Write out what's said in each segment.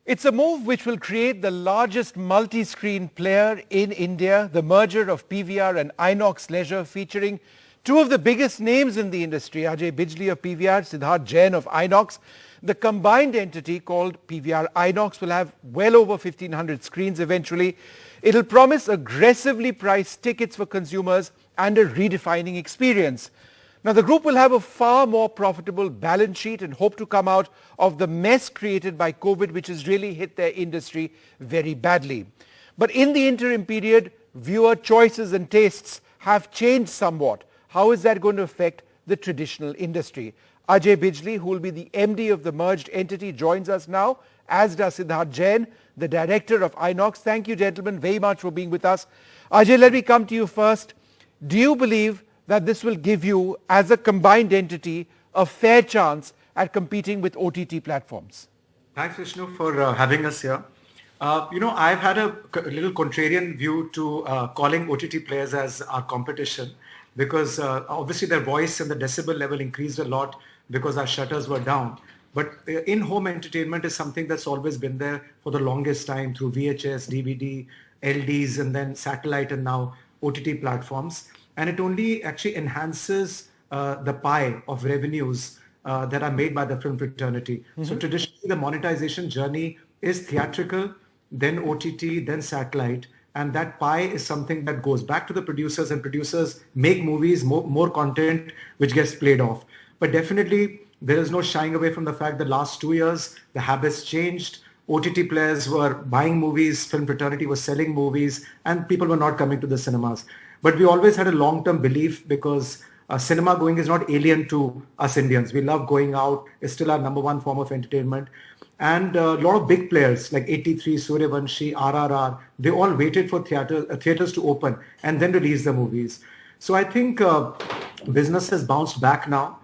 It's a move which will create the largest multi-screen player in India, the merger of PVR and Inox Leisure, featuring two of the biggest names in the industry, Ajay Bijli of PVR, Siddharth Jain of Inox. The combined entity called PVR-Inox will have well over 1,500 screens eventually. It'll promise aggressively priced tickets for consumers and a redefining experience. Now, the group will have a far more profitable balance sheet and hope to come out of the mess created by COVID, which has really hit their industry very badly. But in the interim period, viewer choices and tastes have changed somewhat. How is that going to affect the traditional industry? Ajay Bijli, who will be the MD of the merged entity, joins us now, as does Siddharth Jain, the director of Inox. Thank you, gentlemen, very much for being with us. Ajay, let me come to you first. Do you believe that this will give you, as a combined entity, a fair chance at competing with OTT platforms? Thanks, Vishnu, for having us here. I've had a little contrarian view to calling OTT players as our competition because obviously their voice and the decibel level increased a lot because our shutters were down. But in-home entertainment is something that's always been there for the longest time through VHS, DVD, LDs, and then satellite and now OTT platforms. And it only actually enhances the pie of revenues that are made by the film fraternity. Mm-hmm. So traditionally, the monetization journey is theatrical, then OTT, then satellite. And that pie is something that goes back to the producers, and producers make movies, more content, which gets played off. But definitely, there is no shying away from the fact that last 2 years, the habits changed. OTT players were buying movies, film fraternity was selling movies, and people were not coming to the cinemas. But we always had a long-term belief because cinema going is not alien to us Indians. We love going out. It's still our number one form of entertainment. And a lot of big players like 83, Suryavanshi, RRR, they all waited for theaters to open and then release the movies. So I think business has bounced back now.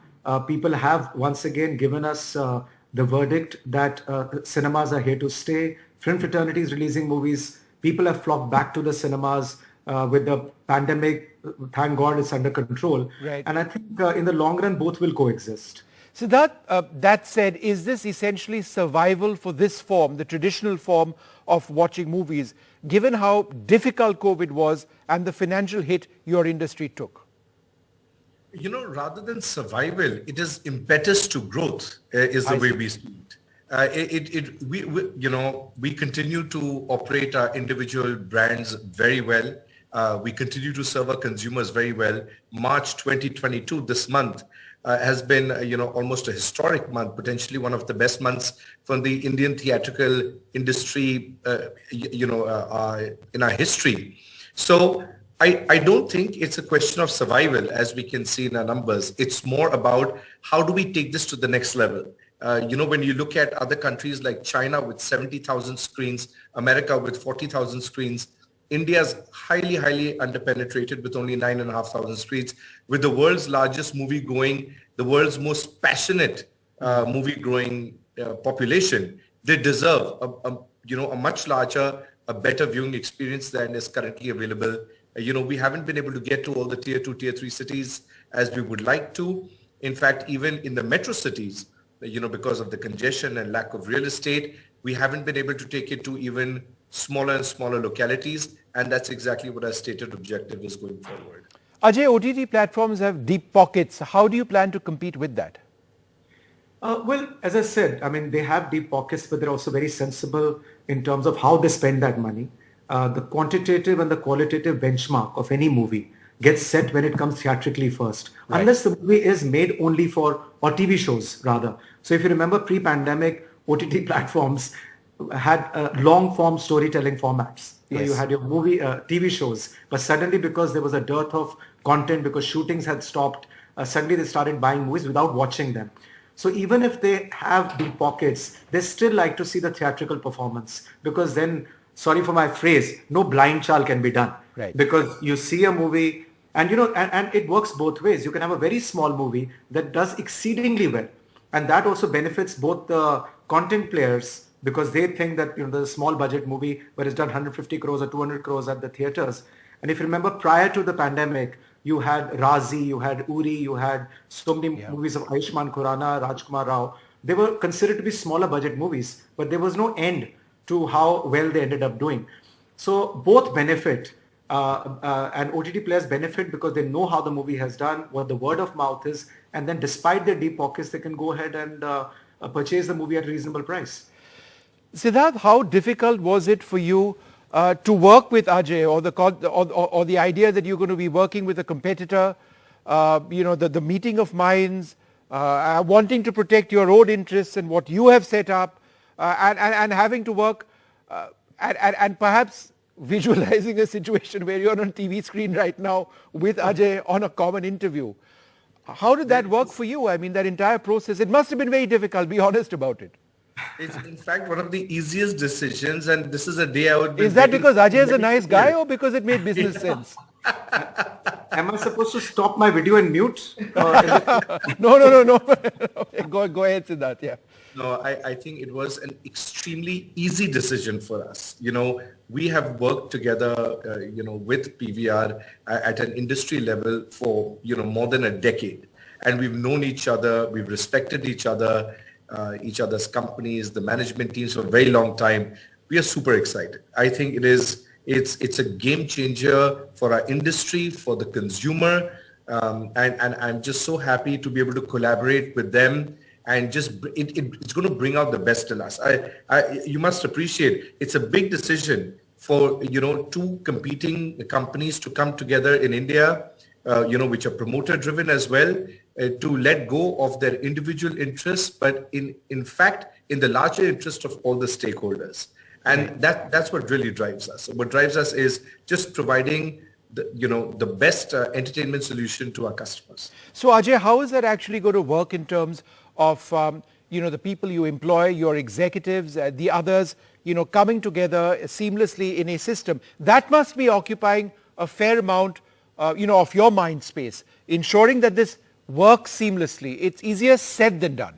People have once again given us the verdict that cinemas are here to stay. Film fraternities releasing movies. People have flocked back to the cinemas. With the pandemic, thank God it's under control. Right. And I think in the long run, both will coexist. So that said, is this essentially survival for this form, the traditional form of watching movies, given how difficult COVID was and the financial hit your industry took? Rather than survival, it is impetus to growth is the way we see it. We continue to operate our individual brands very well. We continue to serve our consumers very well. March 2022, this month, has been, almost a historic month, potentially one of the best months from the Indian theatrical industry, in our history. So I don't think it's a question of survival, as we can see in our numbers. It's more about how do we take this to the next level? When you look at other countries like China with 70,000 screens, America with 40,000 screens, India's highly, highly underpenetrated with only 9,500 screens, with the world's largest movie going, the world's most passionate movie growing population. They deserve a much larger, a better viewing experience than is currently available. We haven't been able to get to all the tier 2, tier 3 cities as we would like to. In fact, even in the metro cities, because of the congestion and lack of real estate, we haven't been able to take it to even smaller and smaller localities. And that's exactly what our stated objective is going forward. Ajay, OTT platforms have deep pockets. How do you plan to compete with that? Well, as I said, they have deep pockets, but they're also very sensible in terms of how they spend that money. The quantitative and the qualitative benchmark of any movie gets set when it comes theatrically first, right, unless the movie is made only for, or TV shows rather. So if you remember pre-pandemic, OTT platforms had long-form storytelling formats. Yes. You had your movie, TV shows, but suddenly because there was a dearth of content, because shootings had stopped, suddenly they started buying movies without watching them. So even if they have deep pockets, they still like to see the theatrical performance, because then, sorry for my phrase, no blind child can be done. Right. Because you see a movie and and it works both ways. You can have a very small movie that does exceedingly well. And that also benefits both the content players, because they think that the small budget movie where it's done 150 crores or 200 crores at the theaters. And if you remember, prior to the pandemic, you had Razi, you had Uri, you had so many movies of Ayushmann Khurrana, Rajkumar Rao. they were considered to be smaller budget movies, but there was no end to how well they ended up doing. So both benefit, and OTT players benefit because they know how the movie has done, what the word of mouth is, and then despite their deep pockets, they can go ahead and purchase the movie at a reasonable price. Siddharth, how difficult was it for you to work with Ajay, or the idea that you're going to be working with a competitor, the meeting of minds, wanting to protect your own interests and what you have set up, and having to work and perhaps visualizing a situation where you're on a TV screen right now with Ajay on a common interview. How did that work for you? I mean, that entire process, it must have been very difficult. Be honest about it. It's in fact one of the easiest decisions, and this is a day I would be Is that because Ajay is a nice guy or because it made business sense? Am I supposed to stop my video and mute? No. Go ahead, Siddharth. Yeah. No, I think it was an extremely easy decision for us. We have worked together, with PVR at an industry level for, more than a decade. And we've known each other, we've respected each other's companies, the management teams for a very long time. We are super excited. I think it's a game changer for our industry, for the consumer. And I'm just so happy to be able to collaborate with them. And it's going to bring out the best in us. You must appreciate it's a big decision for two competing companies to come together in India, which are promoter driven as well, to let go of their individual interests, but in fact in the larger interest of all the stakeholders. And that's what really drives us. What drives us is just providing the best entertainment solution to our customers. So Ajay, how is that actually going to work in terms of the people you employ, your executives, the others, coming together seamlessly in a system that must be occupying a fair amount, of your mind space, ensuring that this works seamlessly? It's easier said than done.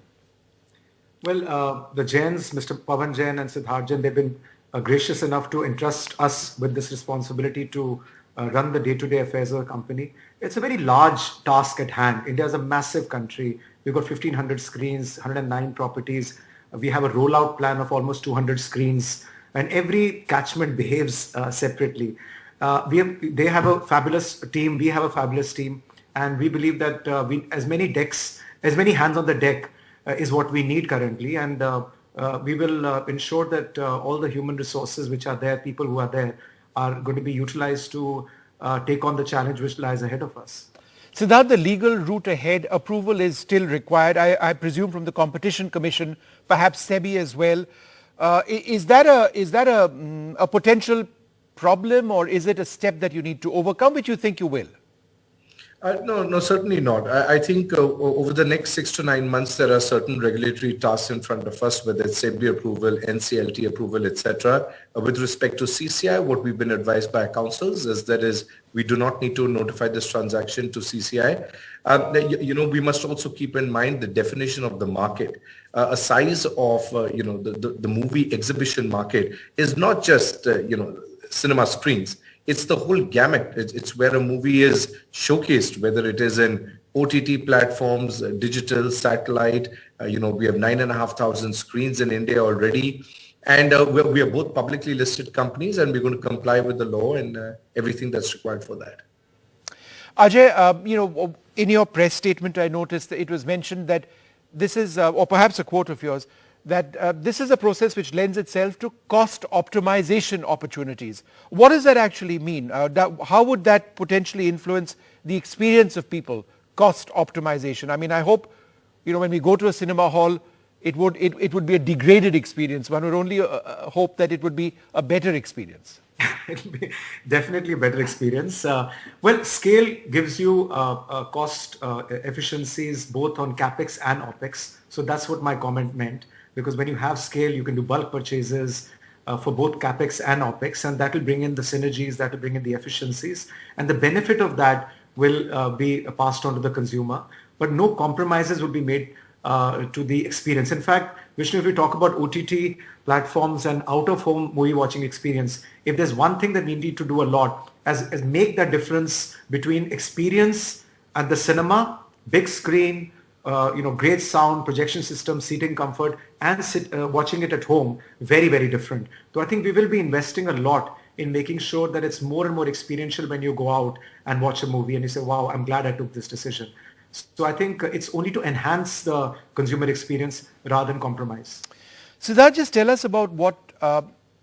Well, the Jains, Mr. Pavan Jain and Siddharth Jain, they've been gracious enough to entrust us with this responsibility to run the day-to-day affairs of the company. It's a very large task at hand. India is a massive country. We've got 1,500 screens, 109 properties. We have a rollout plan of almost 200 screens, and every catchment behaves separately. They have a fabulous team. We have a fabulous team, and we believe that as many hands on the deck is what we need currently, and we will ensure that all the human resources which are there, people who are there, are going to be utilized to take on the challenge which lies ahead of us. Siddharth, the legal route ahead, approval is still required, I presume, from the Competition Commission, perhaps SEBI as well. Is that a potential problem, or is it a step that you need to overcome, which you think you will? No, certainly not. I think over the next 6 to 9 months, there are certain regulatory tasks in front of us, whether it's SEBI approval, NCLT approval, etc. With respect to CCI, what we've been advised by our counsels is we do not need to notify this transaction to CCI. We must also keep in mind the definition of the market. A size of the movie exhibition market is not just cinema screens. It's the whole gamut. It's where a movie is showcased, whether it is in OTT platforms, digital, satellite. We have 9,500 screens in India already. And we are both publicly listed companies, and we're going to comply with the law and everything that's required for that. Ajay, in your press statement, I noticed that it was mentioned that this is, or perhaps a quote of yours, that this is a process which lends itself to cost optimization opportunities. What does that actually mean? How would that potentially influence the experience of people, cost optimization? I mean, I hope, when we go to a cinema hall, it would be a degraded experience. One would only hope that it would be a better experience. It'll be definitely a better experience. Scale gives you cost efficiencies both on CapEx and OpEx. So that's what my comment meant. Because when you have scale, you can do bulk purchases for both CapEx and OpEx, and that will bring in the synergies, that will bring in the efficiencies. And the benefit of that will be passed on to the consumer. But no compromises will be made to the experience. In fact, Vishnu, if we talk about OTT platforms and out-of-home movie watching experience, if there's one thing that we need to do a lot as make that difference between experience at the cinema, big screen, great sound, projection system, seating comfort, and watching it at home, very, very different. So I think we will be investing a lot in making sure that it's more and more experiential when you go out and watch a movie and you say, wow, I'm glad I took this decision. So I think it's only to enhance the consumer experience rather than compromise. Siddharth, just tell us about what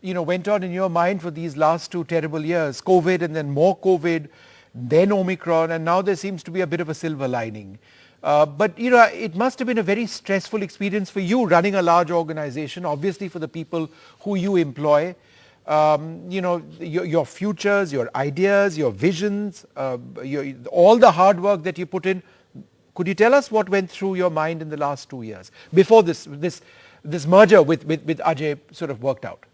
went on in your mind for these last 2 terrible years, COVID and then more COVID, then Omicron, and now there seems to be a bit of a silver lining. But it must have been a very stressful experience for you running a large organization, obviously for the people who you employ. Your futures, your ideas, your visions, all the hard work that you put in. Could you tell us what went through your mind in the last 2 years before this merger with Ajay sort of worked out?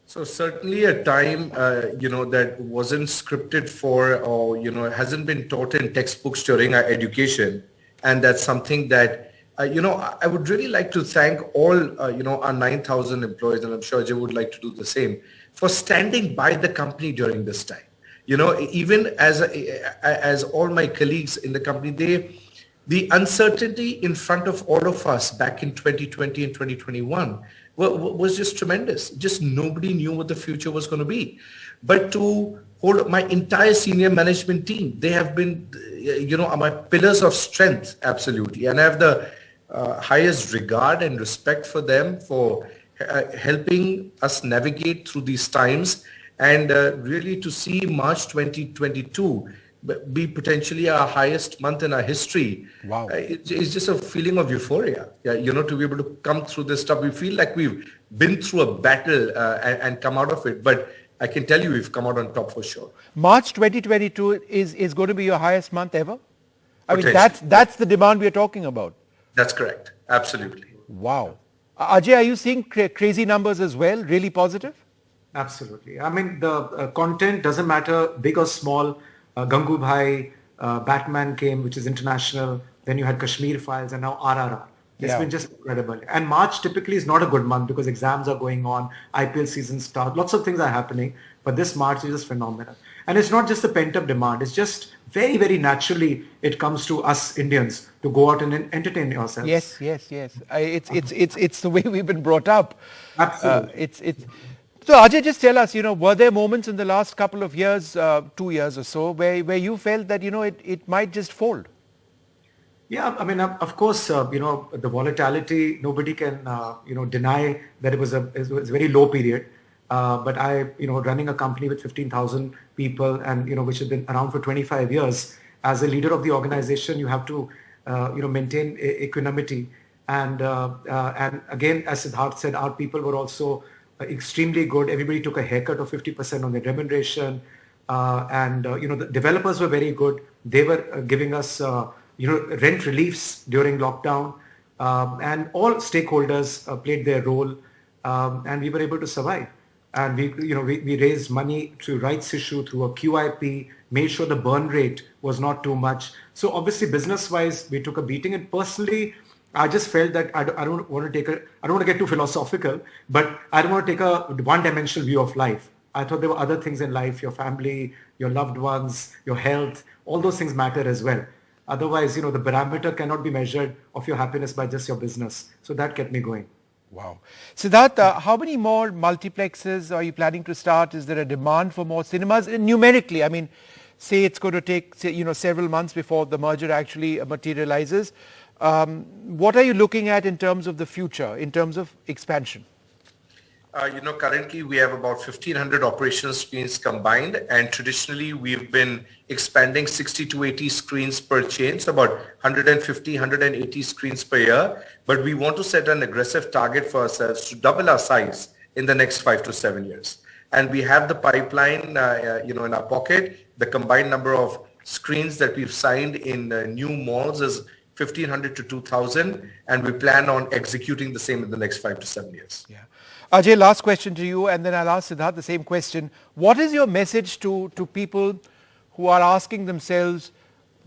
So certainly a time, that wasn't scripted for or, hasn't been taught in textbooks during our education. And that's something that, I would really like to thank all, our 9,000 employees, and I'm sure Ajay would like to do the same, for standing by the company during this time. Even as all my colleagues in the company, the uncertainty in front of all of us back in 2020 and 2021 was just tremendous. Just nobody knew what the future was going to be. But to hold my entire senior management team, they have been, my pillars of strength, absolutely. And I have the highest regard and respect for them for helping us navigate through these times, and really to see March 2022 be potentially our highest month in our history. Wow. It's just a feeling of euphoria, to be able to come through this stuff. We feel like we've been through a battle and come out of it, but I can tell you we've come out on top for sure. March 2022 is going to be your highest month ever? I mean, that's the demand we are talking about. That's correct. Absolutely. Wow. Ajay, are you seeing crazy numbers as well? Really positive? Absolutely. I mean, the content doesn't matter, big or small. Gangu Bhai, Batman came, which is international. Then you had Kashmir Files and now RRR. It's been just incredible. And March typically is not a good month because exams are going on, IPL season starts, lots of things are happening. But this March is just phenomenal. And it's not just the pent-up demand. It's just very, very naturally it comes to us Indians to go out and entertain ourselves. Yes. It's the way we've been brought up. Absolutely. So Ajay, just tell us, were there moments in the last couple of years, 2 years or so, where you felt that, it might just fold? Yeah, I mean, of course, the volatility, nobody can, deny that it was a very low period. But running a company with 15,000 people and, which has been around for 25 years, as a leader of the organization, you have to, maintain equanimity. And again, as Siddharth said, our people were also extremely good. Everybody took a haircut of 50% on their remuneration. The developers were very good. They were giving us, rent reliefs during lockdown. And all stakeholders played their role. And we were able to survive. And we raised money through rights issue, through a QIP, made sure the burn rate was not too much. So obviously business-wise, we took a beating. And personally, I just felt that I don't want to get too philosophical, but I don't want to take a one-dimensional view of life. I thought there were other things in life, your family, your loved ones, your health, all those things matter as well. Otherwise, the parameter cannot be measured of your happiness by just your business. So that kept me going. Wow. Siddharth, how many more multiplexes are you planning to start? Is there a demand for more cinemas? Numerically, I mean, say it's going to take, several months before the merger actually materializes. What are you looking at in terms of the future, in terms of expansion? Currently we have about 1,500 operational screens combined, and traditionally we've been expanding 60 to 80 screens per chain, so about 150, 180 screens per year. But we want to set an aggressive target for ourselves to double our size in the next 5 to 7 years. And we have the pipeline, in our pocket. The combined number of screens that we've signed in new malls is 1,500 to 2,000, and we plan on executing the same in the next 5 to 7 years. Yeah. Ajay, last question to you, and then I'll ask Siddharth the same question. What is your message to people who are asking themselves,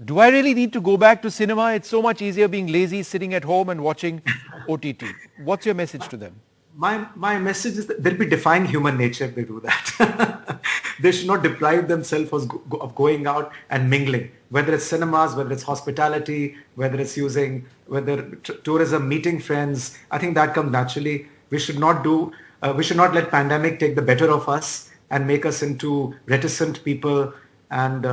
do I really need to go back to cinema? It's so much easier being lazy, sitting at home and watching OTT. What's your message to them? My message is that they'll be defying human nature if they do that. they should not deprive themselves of going out and mingling, whether it's cinemas, whether it's hospitality, whether it's tourism, meeting friends. I think that comes naturally. We should not let pandemic take the better of us and make us into reticent people and,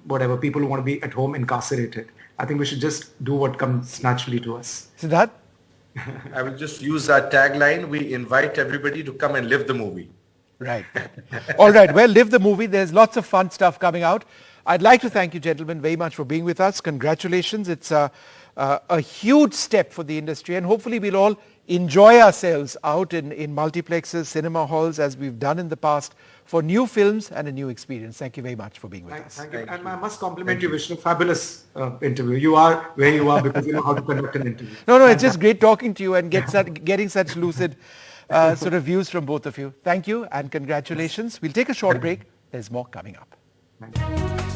whatever, people who want to be at home incarcerated. I think we should just do what comes naturally to us. Siddharth? I will just use that tagline. We invite everybody to come and live the movie. Right. All right. Well, live the movie. There's lots of fun stuff coming out. I'd like to thank you, gentlemen, very much for being with us. Congratulations. It's a huge step for the industry, and hopefully we'll all enjoy ourselves out in multiplexes, cinema halls, as we've done in the past, for new films and a new experience. Thank you very much for being with us. Thank you. And I must compliment you, Vishnu. Fabulous interview. You are where you are because you know how to conduct an interview. No, it's just great talking to you and getting such lucid sort of views from both of you. Thank you and congratulations. We'll take a short break. There's more coming up. Thank you.